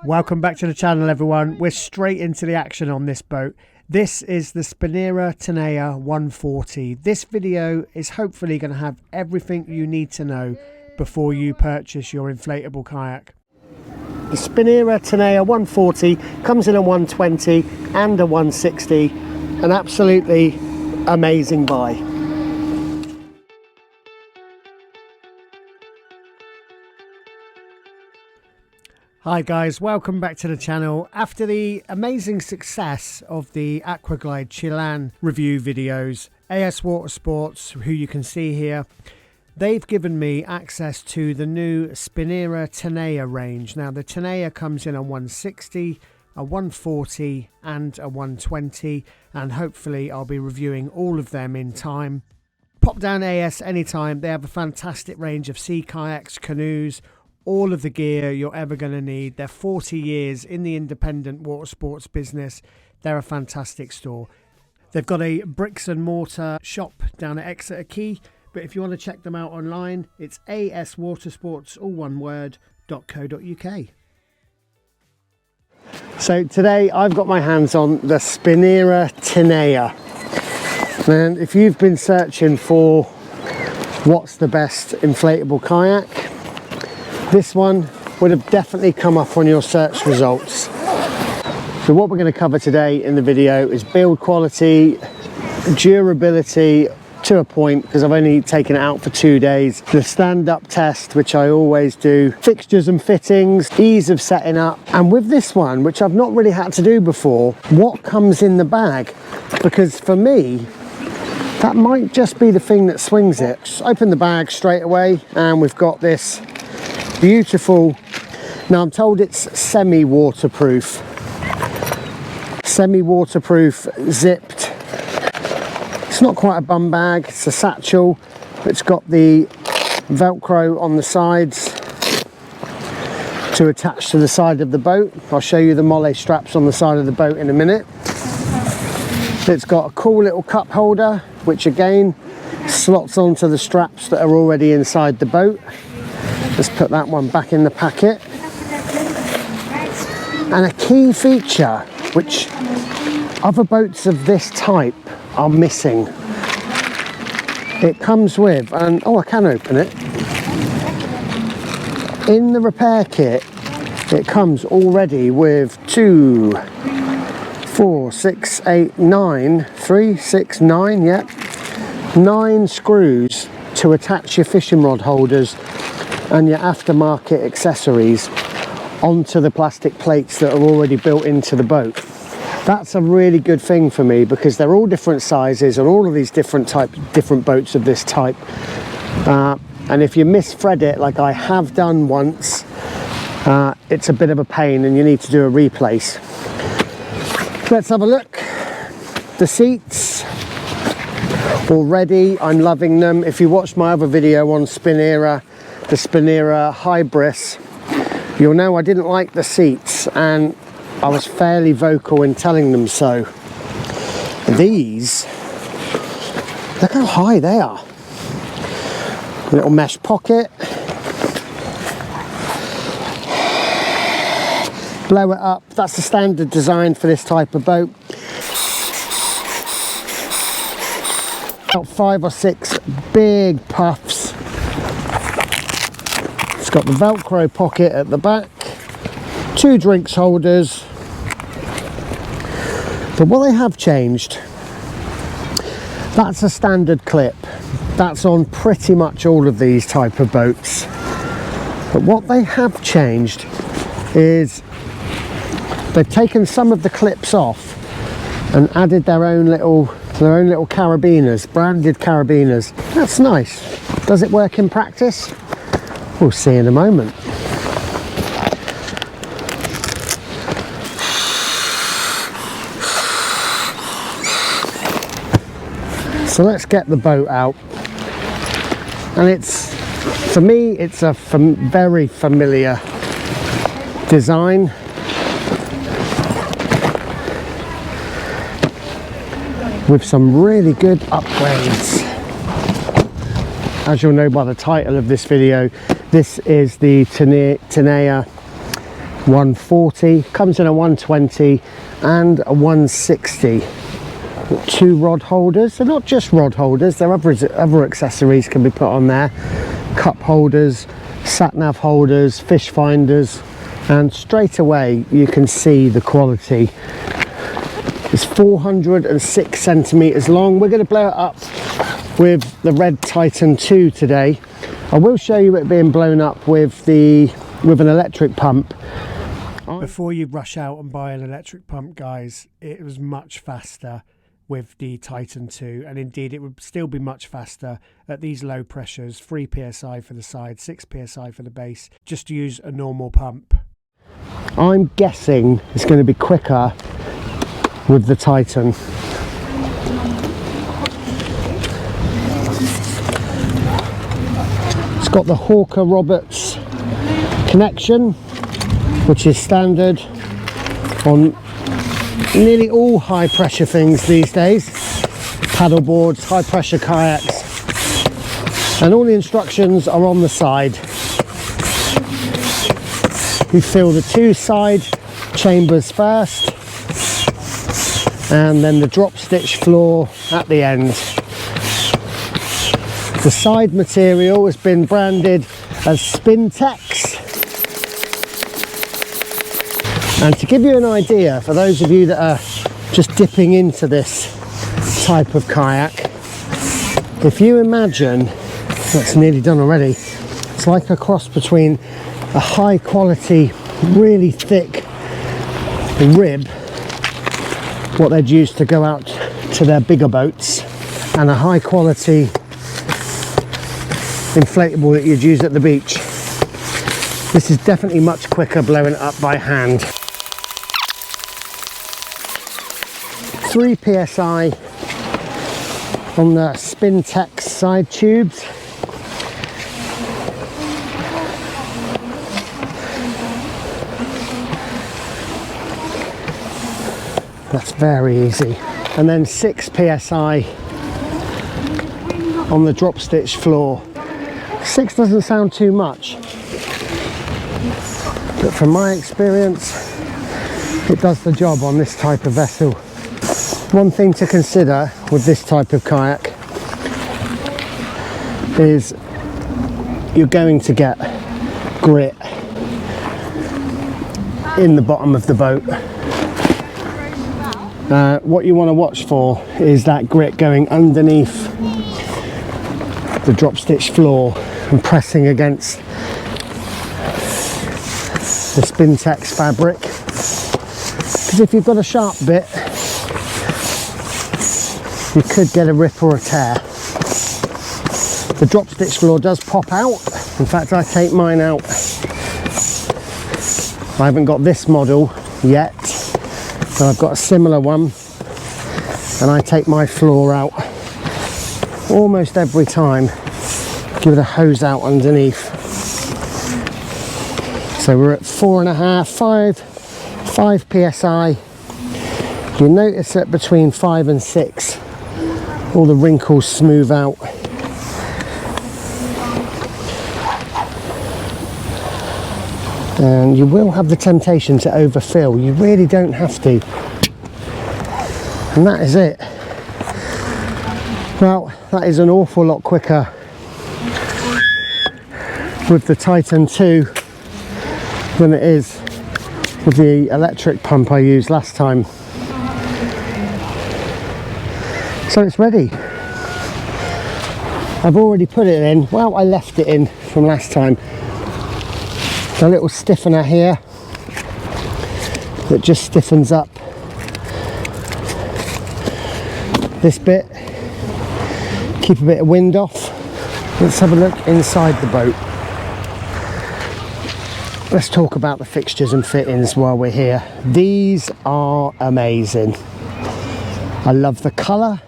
Welcome back to the channel, everyone. We're straight into the action on this boat. This is the Spinera Tenaya 140. This video is hopefully going to have everything you need to know before you purchase your inflatable kayak. The Spinera Tenaya 140 comes in a 120 and a 160. An absolutely amazing buy. Hi guys, welcome back to the channel. After the amazing success of the Aquaglide Chilan review videos, AS Watersports, who you can see here, they've given me access to the new Spinera Tenaya range. Now the Tenaya comes in a 160, a 140 and a 120, and hopefully I'll be reviewing all of them in time. Pop down AS anytime. They have a fantastic range of sea kayaks, canoes, all of the gear you're ever going to need. They're 40 years in the independent water sports business. They're a fantastic store. They've got a bricks and mortar shop down at Exeter Quay, but if you want to check them out online, it's aswatersports, all one word, .co.uk. So today I've got my hands on the Spinera Tenaya. And if you've been searching for what's the best inflatable kayak, this one would have definitely come up on your search results. So what we're going to cover today in the video is build quality, durability to a point, because I've only taken it out for 2 days, the stand-up test, which I always do, fixtures and fittings, ease of setting up, and with this one, which I've not really had to do before, what comes in the bag, because for me, that might just be the thing that swings it. Just open the bag straight away, and we've got this beautiful, now I'm told it's semi-waterproof, zipped. It's not quite a bum bag, it's a satchel. It's got the Velcro on the sides to attach to the side of the boat. I'll show you the molle straps on the side of the boat in a minute. It's got a cool little cup holder, which again slots onto the straps that are already inside the boat. Let's put that one back in the packet. And a key feature which other boats of this type are missing. It comes with, and oh, I can open it. In the repair kit, it comes already with 2, 4, 6, 8, 9, 3, 6, 9, yep. 9 screws to attach your fishing rod holders and your aftermarket accessories onto the plastic plates that are already built into the boat. That's a really good thing for me, because they're all different sizes and all of these different boats of this type. And if you misthread it, like I have done once, it's a bit of a pain and you need to do a replace. Let's have a look. The seats, already I'm loving them. If you watched my other video on Spinera, the Spinera Hybris, you'll know I didn't like the seats, and I was fairly vocal in telling them so. These, look how high they are. Little mesh pocket. Blow it up. That's the standard design for this type of boat. About 5 or 6 big puffs. It's got the Velcro pocket at the back, 2 drinks holders. But what they have changed, that's a standard clip. That's on pretty much all of these type of boats. But what they have changed is they've taken some of the clips off and added their own little carabiners, branded carabiners. That's nice. Does it work in practice? We'll see in a moment. So let's get the boat out. And it's, for me, it's a very familiar design. With some really good upgrades. As you'll know by the title of this video, this is the Tenaya 140, comes in a 120 and a 160. 2 rod holders. They're not just rod holders, there are other accessories can be put on there. Cup holders, sat nav holders, fish finders, and straight away you can see the quality. It's 406 centimeters long. We're going to blow it up with the Red Titan 2 today. I will show you it being blown up with an electric pump. Before you rush out and buy an electric pump, guys, it was much faster with the Titan 2, and indeed it would still be much faster at these low pressures, 3 psi for the side, 6 psi for the base, just to use a normal pump. I'm guessing it's going to be quicker with the Titan. It's got the Hawker Roberts connection, which is standard on nearly all high pressure things these days. Paddle boards, high pressure kayaks, and all the instructions are on the side. You fill the 2 side chambers first, and then the drop stitch floor at the end. The side material has been branded as Spintex. And to give you an idea, for those of you that are just dipping into this type of kayak, if you imagine, that's nearly done already, it's like a cross between a high quality, really thick rib, what they'd use to go out to their bigger boats, and a high quality inflatable that you'd use at the beach. This is definitely much quicker blowing it up by hand. 3 psi on the Spintex side tubes. That's very easy. And then 6 psi on the drop stitch floor. 6 doesn't sound too much, but from my experience it does the job on this type of vessel. One thing to consider with this type of kayak is you're going to get grit in the bottom of the boat. What you want to watch for is that grit going underneath the drop stitch floor and pressing against the Spintex fabric, because if you've got a sharp bit you could get a rip or a tear. The drop stitch floor does pop out. In fact, I take mine out. I haven't got this model yet, but I've got a similar one, and I take my floor out almost every time. Give it a hose out underneath. So we're at 4.5, 5 psi. You notice that between 5 and 6 all the wrinkles smooth out. And you will have the temptation to overfill. You really don't have to. And that is it. Well, that is an awful lot quicker with the Titan 2 than it is with the electric pump I used last time. So it's ready. I've already put it in. Well, I left it in from last time. A little stiffener here that just stiffens up this bit. Keep a bit of wind off. Let's have a look inside the boat. Let's talk about the fixtures and fittings while we're here. These are amazing. I love the colour.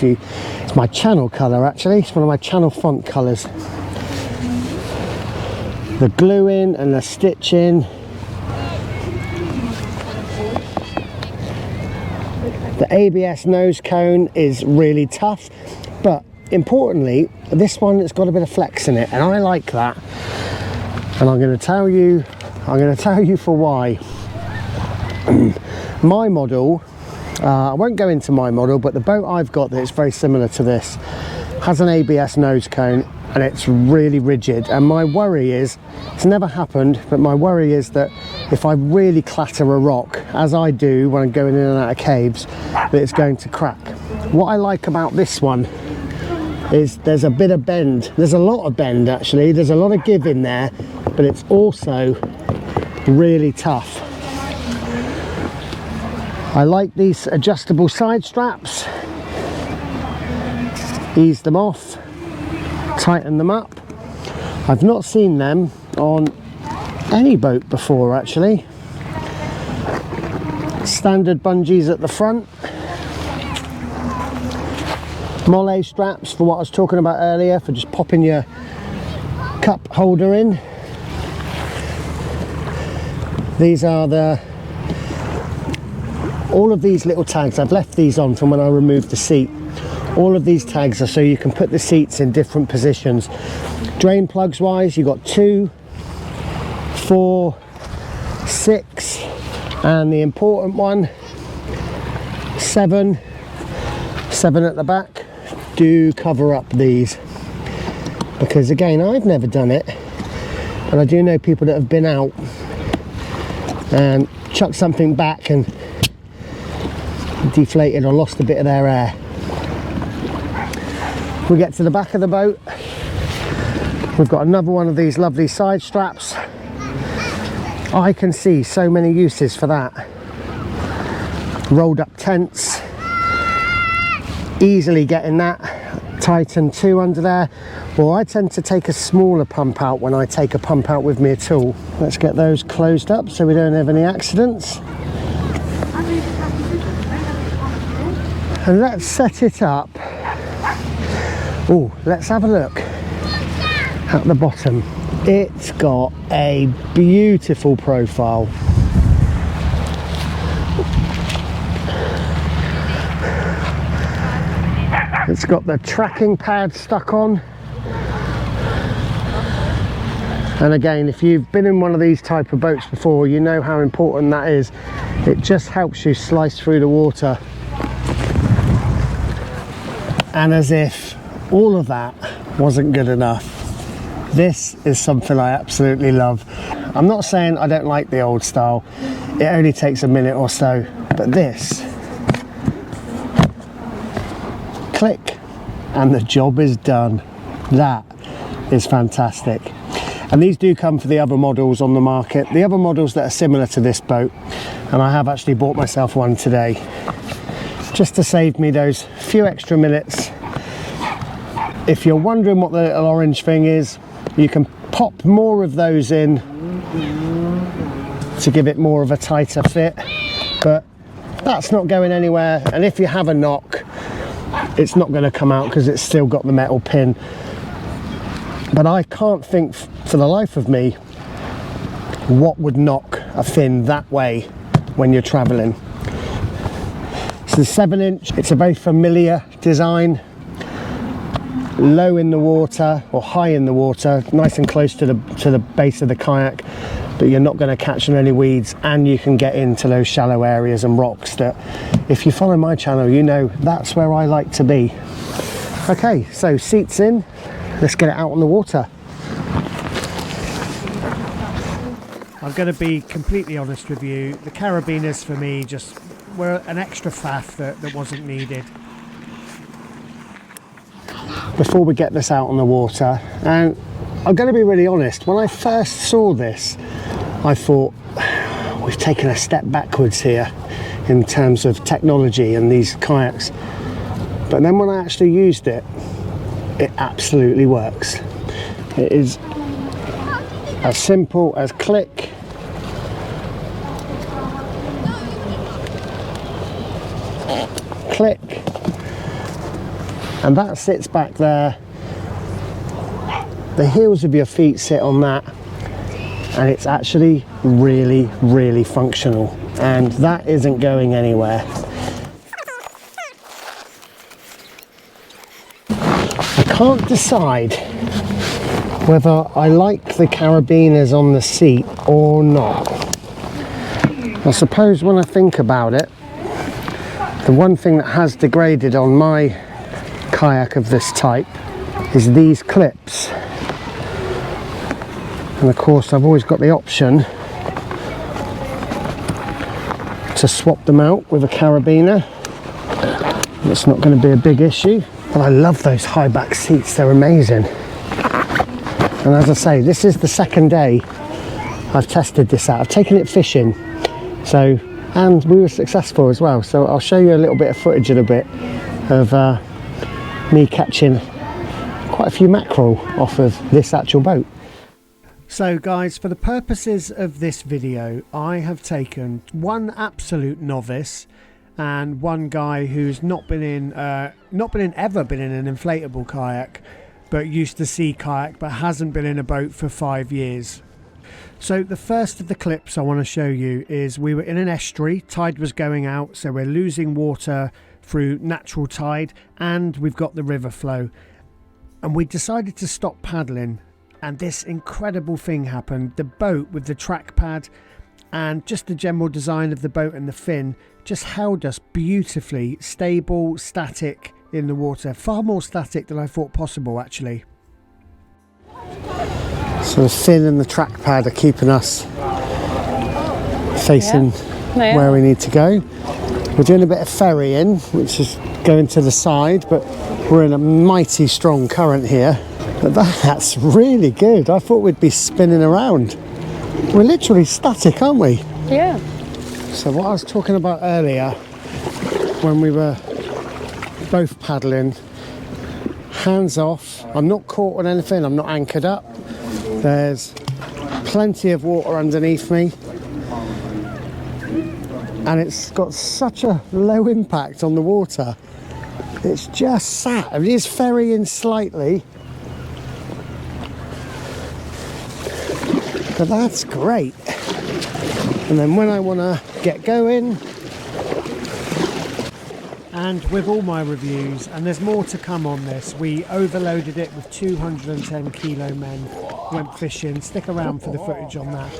It's my channel colour actually, it's one of my channel font colours. The gluing and the stitching. The ABS nose cone is really tough, but importantly, this one has got a bit of flex in it, and I like that. And I'm going to tell you I'm going to tell you for why. My model, I won't go into my model, but the boat I've got that's very similar to this has an ABS nose cone and it's really rigid, and my worry is, it's never happened, but my worry is that if I really clatter a rock, as I do when I'm going in and out of caves, that it's going to crack. What I like about this one is there's a bit of bend. There's a lot of bend actually, there's a lot of give in there, but it's also really tough. I like these adjustable side straps. Ease them off, tighten them up. I've not seen them on any boat before actually. Standard bungees at the front. Mole straps for what I was talking about earlier, for just popping your cup holder in. These are all of these little tags. I've left these on from when I removed the seat. All of these tags are so you can put the seats in different positions. Drain plugs wise, you've got 2, 4, 6, and the important one, 7 at the back. Do cover up these, because again, I've never done it, but I do know people that have been out and chucked something back and deflated or lost a bit of their air. We get to the back of the boat, we've got another one of these lovely side straps. I can see so many uses for that. Rolled up tents, easily getting that tightened too under there. Well, I tend to take a smaller pump out when I take a pump out with me at all. Let's get those closed up so we don't have any accidents. And let's set it up. Oh, let's have a look at the bottom. It's got a beautiful profile. It's got the tracking pad stuck on. And again, if you've been in one of these type of boats before, you know how important that is. It just helps you slice through the water. And as if all of that wasn't good enough, this is something I absolutely love. I'm not saying I don't like the old style, it only takes a minute or so, but this, click, and the job is done. That is fantastic. And these do come for the other models on the market, the other models that are similar to this boat, and I have actually bought myself one today, just to save me those few extra minutes. If you're wondering what the little orange thing is, you can pop more of those in to give it more of a tighter fit, but that's not going anywhere, and if you have a knock, it's not going to come out because it's still got the metal pin. But I can't think for the life of me what would knock a fin that way when you're traveling. It's the 7-inch, it's a very familiar design, low in the water or high in the water, nice and close to the base of the kayak, but you're not going to catch on any weeds, and you can get into those shallow areas and rocks that, if you follow my channel, you know that's where I like to be. Okay, so seats in, let's get it out on the water. I'm going to be completely honest with you, the carabiners for me just were an extra faff that wasn't needed. Before we get this out on the water, and I'm going to be really honest, when I first saw this, I thought, we've taken a step backwards here in terms of technology and these kayaks. But then when I actually used it, it absolutely works. It is as simple as click, click, and that sits back there. The heels of your feet sit on that, and it's actually really, really functional, and that isn't going anywhere. I can't decide whether I like the carabiners on the seat or not. I suppose when I think about it, the one thing that has degraded on my kayak of this type is these clips. And of course I've always got the option to swap them out with a carabiner. It's not going to be a big issue. But I love those high back seats, they're amazing. And as I say, this is the second day I've tested this out. I've taken it fishing, and we were successful as well. So I'll show you a little bit of footage in a bit of me catching quite a few mackerel off of this actual boat. So guys, for the purposes of this video, I have taken one absolute novice and one guy who's ever been in an inflatable kayak, but used to sea kayak, but hasn't been in a boat for 5 years. So the first of the clips I want to show you is we were in an estuary, tide was going out, so we're losing water through natural tide, and we've got the river flow. And we decided to stop paddling, and this incredible thing happened. The boat with the track pad and just the general design of the boat and the fin just held us beautifully, stable, static in the water. Far more static than I thought possible, actually. So the fin and the track pad are keeping us facing where we need to go. We're doing a bit of ferrying, which is going to the side, but we're in a mighty strong current here. But that's really good. I thought we'd be spinning around. We're literally static, aren't we? Yeah. So what I was talking about earlier, when we were both paddling, hands off, I'm not caught on anything, I'm not anchored up. There's plenty of water underneath me. And it's got such a low impact on the water. It's just sat. It is ferrying slightly. But that's great. And then when I want to get going, and with all my reviews, and there's more to come on this, we overloaded it with 210 kilo men, went fishing. Stick around for the footage on that.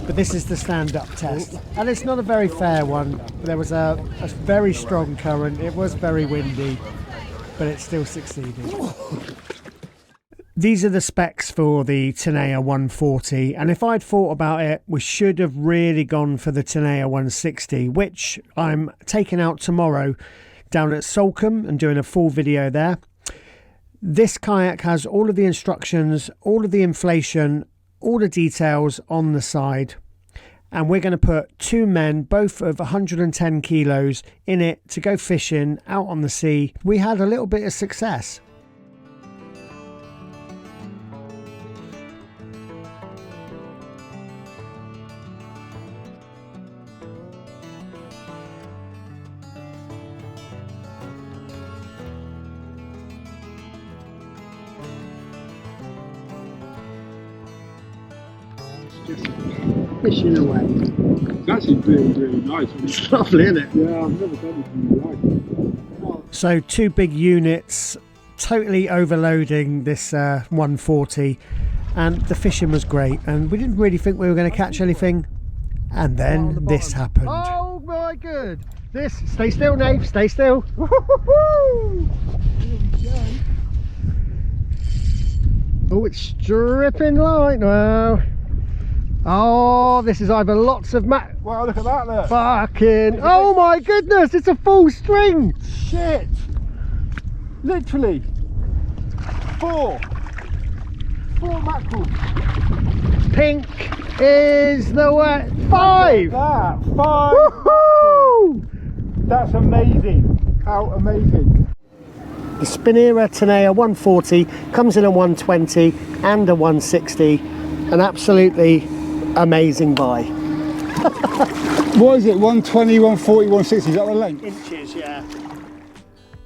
But this is the stand-up test, and it's not a very fair one. There was a very strong current, it was very windy, but it still succeeded. These are the specs for the Tenaya 140, and if I'd thought about it, we should have really gone for the Tenaya 160, which I'm taking out tomorrow down at Salcombe and doing a full video there. This kayak has all of the instructions, all of the inflation, all the details on the side, and we're going to put 2 men, both of 110 kilos, in it to go fishing out on the sea. We had a little bit of success. Just fishing away. It's actually really, really nice. It's lovely, isn't it? Yeah, I've never done anything like it. So 2 big units, totally overloading this 140, and the fishing was great, and we didn't really think we were going to catch anything, and then this happened. Oh my good! Stay still, Nave, stay still. Oh, it's stripping light now. Oh, this is either lots of Wow, look at that there. fucking, oh my goodness, it's a full string. Shit. Literally. 4 mackerel. Pink is the wet. 5. That 5. Woohoo! That's amazing. How amazing. The Spinera Tenaya 140 comes in a 120 and a 160. An absolutely amazing buy. What is it? 120, 140, 160? Is that the length? Inches, yeah.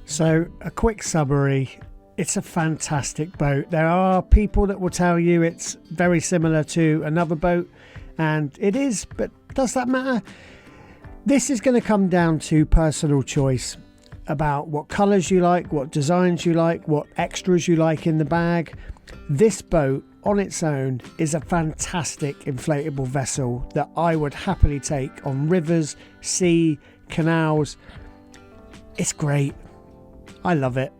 So a quick summary. It's a fantastic boat. There are people that will tell you it's very similar to another boat, and it is, but does that matter? This is going to come down to personal choice about what colours you like, what designs you like, what extras you like in the bag. This boat on its own is a fantastic inflatable vessel that I would happily take on rivers, sea, canals. It's great. I love it.